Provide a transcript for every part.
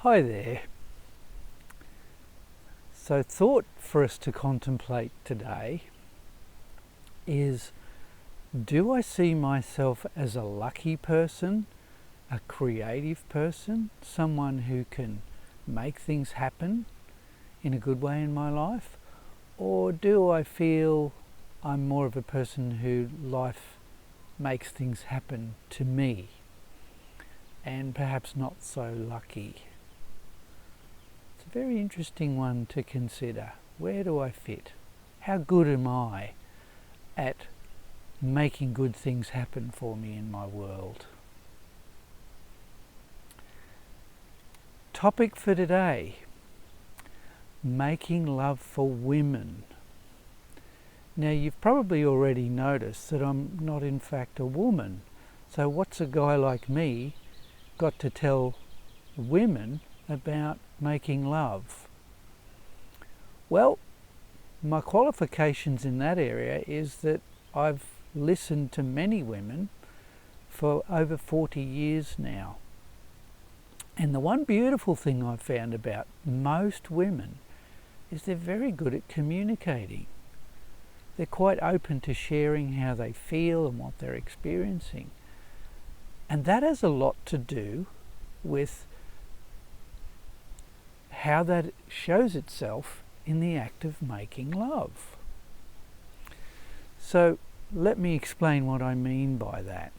Hi there. So, thought for us to contemplate today is, do I see myself as a lucky person, a creative person, someone who can make things happen in a good way in my life? Or do I feel I'm more of a person who life makes things happen to me and perhaps not so lucky? It's a very interesting one to consider. Where do I fit? How good am I at making good things happen for me in my world? Topic for today: making love for women. Now, you've probably already noticed that I'm not in fact a woman. So what's a guy like me got to tell women about making love? Well, my qualifications in that area is that I've listened to many women for over 40 years now. And the one beautiful thing I've found about most women is they're very good at communicating. They're quite open to sharing how they feel and what they're experiencing. And that has a lot to do with how that shows itself in the act of making love. So let me explain what I mean by that.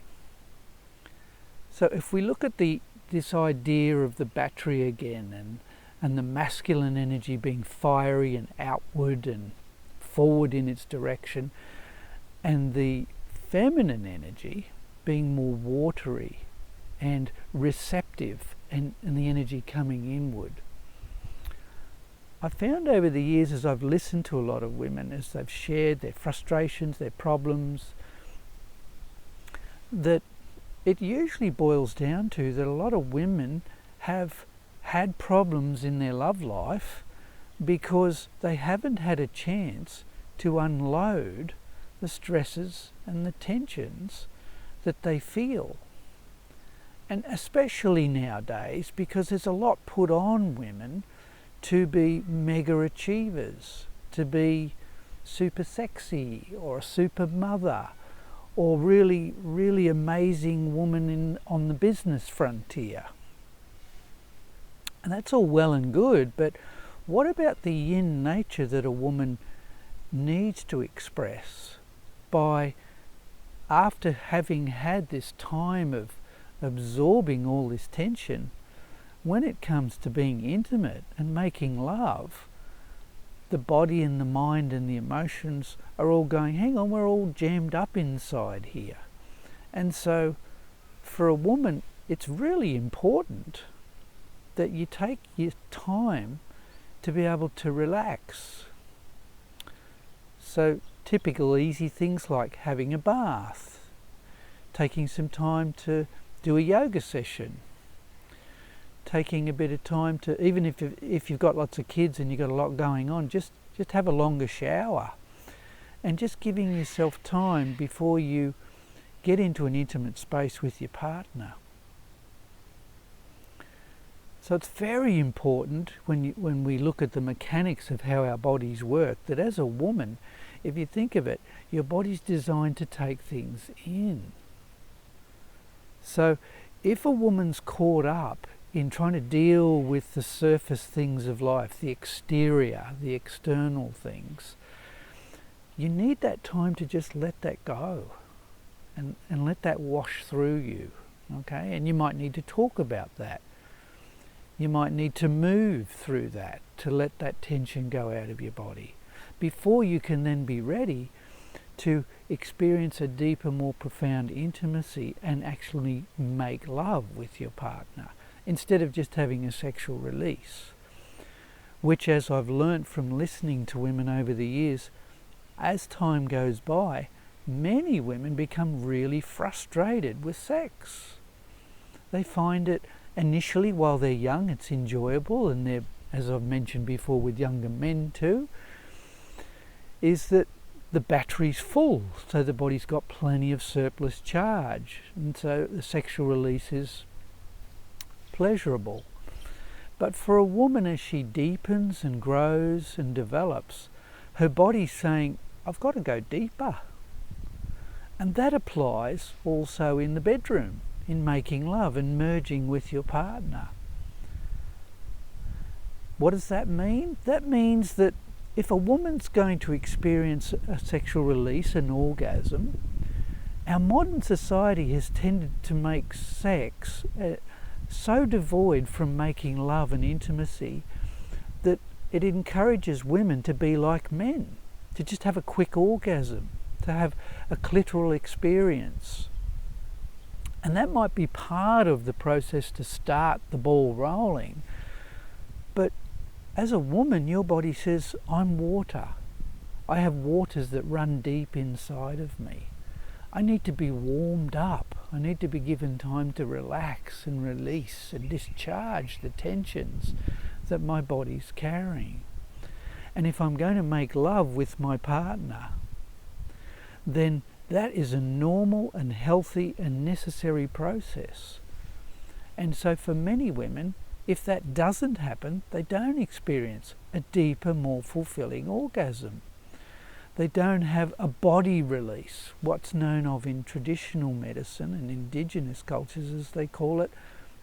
So if we look at this idea of the battery again, and the masculine energy being fiery and outward and forward in its direction, and the feminine energy being more watery and receptive, and the energy coming inward. I've found over the years, as I've listened to a lot of women, as they've shared their frustrations, their problems, that it usually boils down to that a lot of women have had problems in their love life because they haven't had a chance to unload the stresses and the tensions that they feel. And especially nowadays, because there's a lot put on women to be mega achievers, to be super sexy or a super mother, or really, really amazing woman on the business frontier. And that's all well and good, but what about the yin nature that a woman needs to express by, after having had this time of absorbing all this tension, when it comes to being intimate and making love, the body and the mind and the emotions are all going, hang on, we're all jammed up inside here. And so for a woman, it's really important that you take your time to be able to relax. So typical easy things like having a bath, taking some time to do a yoga session, taking a bit of time to, even if you've got lots of kids and you've got a lot going on, just have a longer shower, and just giving yourself time before you get into an intimate space with your partner. So it's very important when we look at the mechanics of how our bodies work, that as a woman, if you think of it, your body's designed to take things in. So if a woman's caught up in trying to deal with the surface things of life, the exterior, the external things, you need that time to just let that go and let that wash through you, okay? And you might need to talk about that. You might need to move through that to let that tension go out of your body before you can then be ready to experience a deeper, more profound intimacy and actually make love with your partner, instead of just having a sexual release, which, as I've learnt from listening to women over the years, as time goes by, many women become really frustrated with sex. They find it initially, while they're young, it's enjoyable, and they're, as I've mentioned before with younger men too, is that the battery's full, so the body's got plenty of surplus charge, and so the sexual release is pleasurable. But for a woman, as she deepens and grows and develops, her body's saying, I've got to go deeper. And that applies also in the bedroom, in making love and merging with your partner. What does that mean? That means that if a woman's going to experience a sexual release, an orgasm, our modern society has tended to make sex so devoid from making love and intimacy that it encourages women to be like men, to just have a quick orgasm, to have a clitoral experience. And that might be part of the process to start the ball rolling. But as a woman, your body says, I'm water. I have waters that run deep inside of me. I need to be warmed up. I need to be given time to relax and release and discharge the tensions that my body's carrying. And if I'm going to make love with my partner, then that is a normal and healthy and necessary process. And so for many women, if that doesn't happen, they don't experience a deeper, more fulfilling orgasm. They don't have a body release, what's known of in traditional medicine and indigenous cultures, as they call it,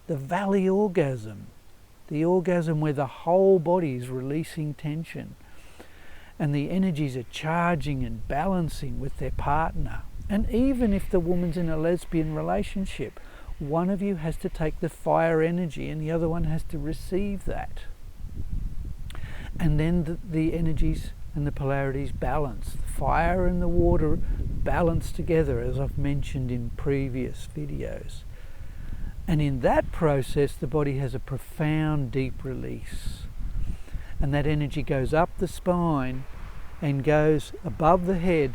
the valley orgasm. The orgasm where the whole body is releasing tension and the energies are charging and balancing with their partner. And even if the woman's in a lesbian relationship, one of you has to take the fire energy and the other one has to receive that. And then the energies and the polarities balance. The fire and the water balance together, as I've mentioned in previous videos. And in that process, the body has a profound, deep release. And that energy goes up the spine and goes above the head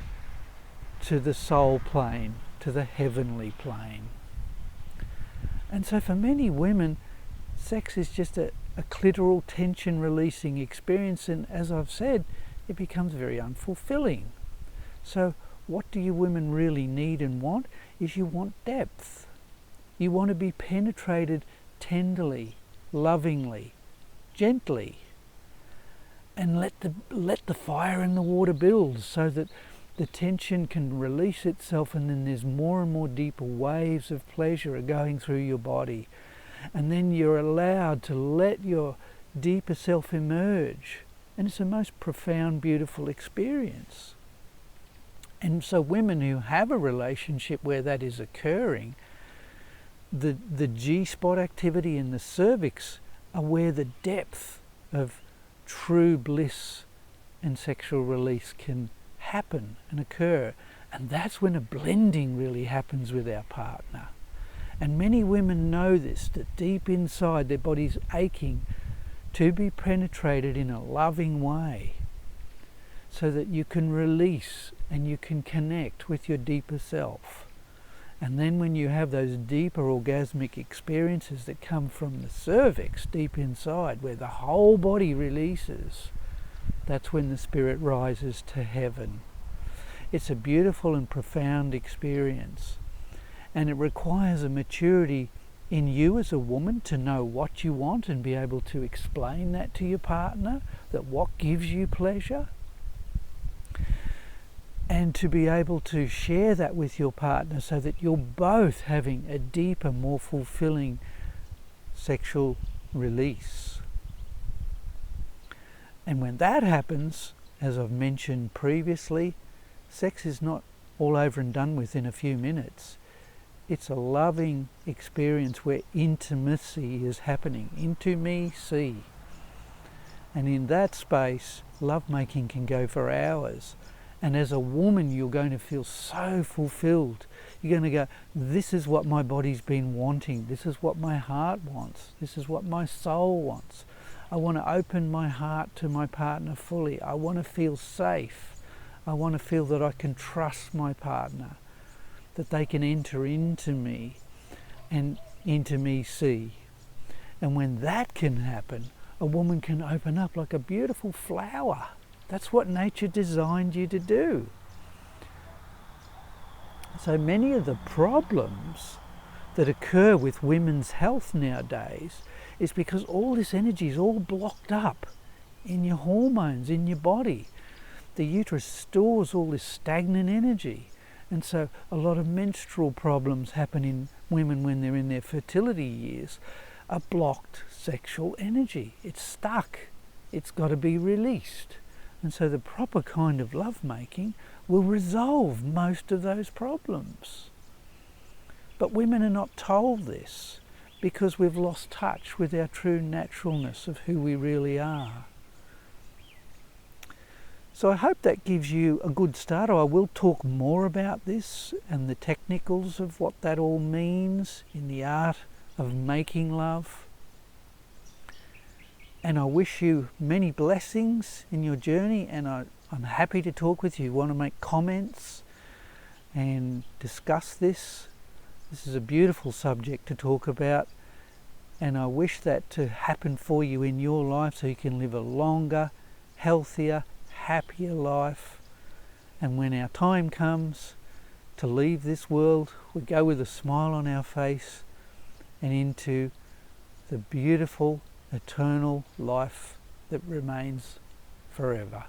to the soul plane, to the heavenly plane. And so for many women, sex is just a clitoral tension releasing experience, and as I've said, it becomes very unfulfilling. So what do you women really need and want? Is you want depth. You want to be penetrated tenderly, lovingly, gently, and let the fire and the water build so that the tension can release itself, and then there's more and more deeper waves of pleasure are going through your body. And then you're allowed to let your deeper self emerge. And it's a most profound, beautiful experience. And so women who have a relationship where that is occurring, the G-spot activity in the cervix are where the depth of true bliss and sexual release can happen and occur. And that's when a blending really happens with our partner. And many women know this, that deep inside their body's aching to be penetrated in a loving way so that you can release and you can connect with your deeper self. And then when you have those deeper orgasmic experiences that come from the cervix deep inside, where the whole body releases, that's when the spirit rises to heaven. It's a beautiful and profound experience, and it requires a maturity in you as a woman to know what you want and be able to explain that to your partner, that what gives you pleasure, and to be able to share that with your partner so that you're both having a deeper, more fulfilling sexual release. And when that happens, as I've mentioned previously, sex is not all over and done with in a few minutes. It's a loving experience where intimacy is happening. Into me, see. And in that space, lovemaking can go for hours. And as a woman, you're going to feel so fulfilled. You're going to go, this is what my body's been wanting. This is what my heart wants. This is what my soul wants. I want to open my heart to my partner fully. I want to feel safe. I want to feel that I can trust my partner, that they can enter into me and into me see. And when that can happen, a woman can open up like a beautiful flower. That's what nature designed you to do. So many of the problems that occur with women's health nowadays is because all this energy is all blocked up in your hormones, in your body. The uterus stores all this stagnant energy, and so a lot of menstrual problems happen in women when they're in their fertility years. A blocked sexual energy. It's stuck. It's got to be released. And so the proper kind of lovemaking will resolve most of those problems. But women are not told this because we've lost touch with our true naturalness of who we really are. So I hope that gives you a good start. I will talk more about this and the technicals of what that all means in the art of making love. And I wish you many blessings in your journey, and I'm happy to talk with you. You want to make comments and discuss this. This is a beautiful subject to talk about, and I wish that to happen for you in your life so you can live a longer, healthier, happier life. And when our time comes to leave this world, we go with a smile on our face and into the beautiful eternal life that remains forever.